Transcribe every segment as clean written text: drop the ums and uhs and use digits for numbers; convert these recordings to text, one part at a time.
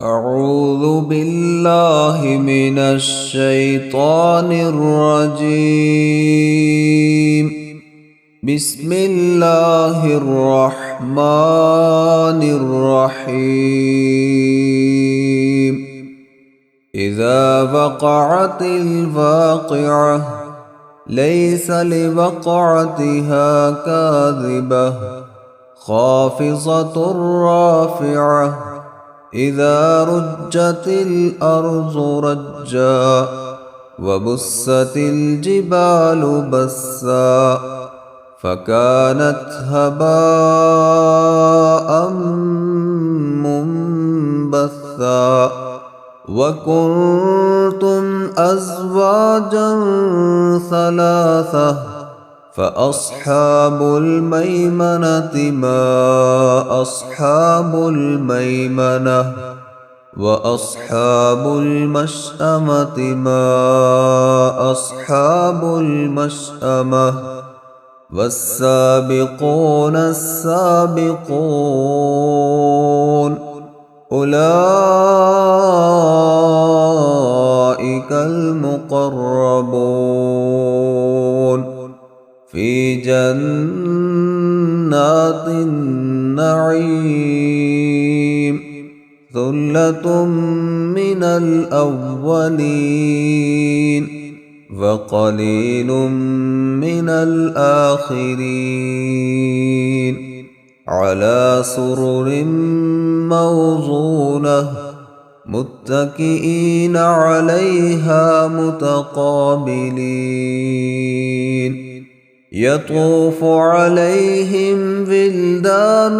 أعوذ بالله من الشيطان الرجيم. بسم الله الرحمن الرحيم. إذا وقعت الواقعة ليس لوقعتها كاذبة خافضة رافعة إذا رجت الأرض رجا وبست الجبال بسا فكانت هباء منبثا وكنتم أزواجا ثلاثة فأصحاب الميمنة ما أصحاب الميمنة وأصحاب المشأمة ما أصحاب المشأمة والسابقون السابقون أولئك المقربون في جنات النعيم ثلة من الأولين وقليل من الآخرين على سرر موضونة متكئين عليها متقابلين يطوف عليهم ولدان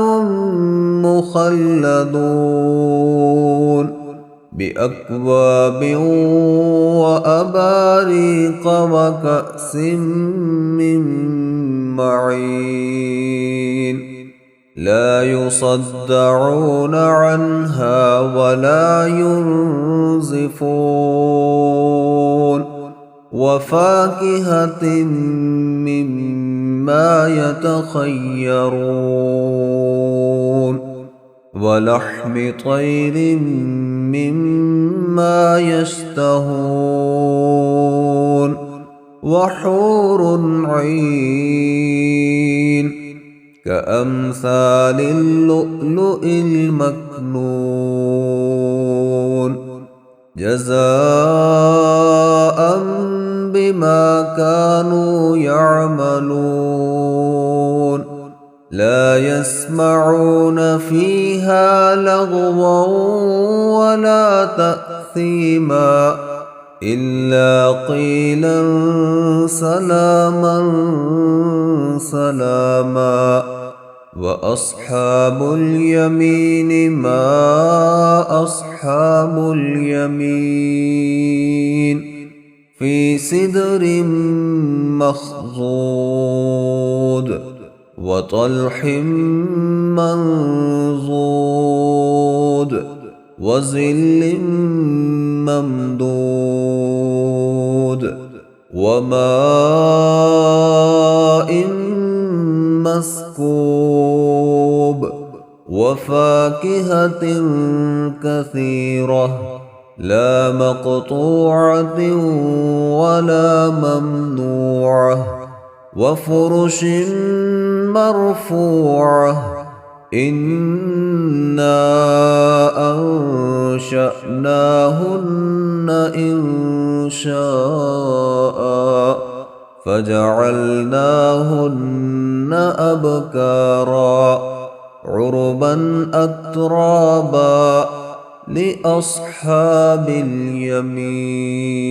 مخلدون بأكواب وأباريق وكأس من معين لا يصدعون عنها ولا ينزفون وفاكهة مما يتخيرون ولحم طير مما يشتهون وحور عين كأمثال اللؤلؤ المكنون جزاء بما كانوا يعملون لا يسمعون فيها لغوا ولا تأثيما إلا قيلا سلاما سلاما وأصحاب اليمين ما أصحاب اليمين في سدر مخضود وطلح منضود وظل ممدود وماء مسكوب وفاكهة كثيرة لا مقطوعة ولا ممنوعة وفرش مرفوعة إنا أنشأناهن إنشاء فجعلناهن أبكارا عربا أترابا لأصحاب اليمين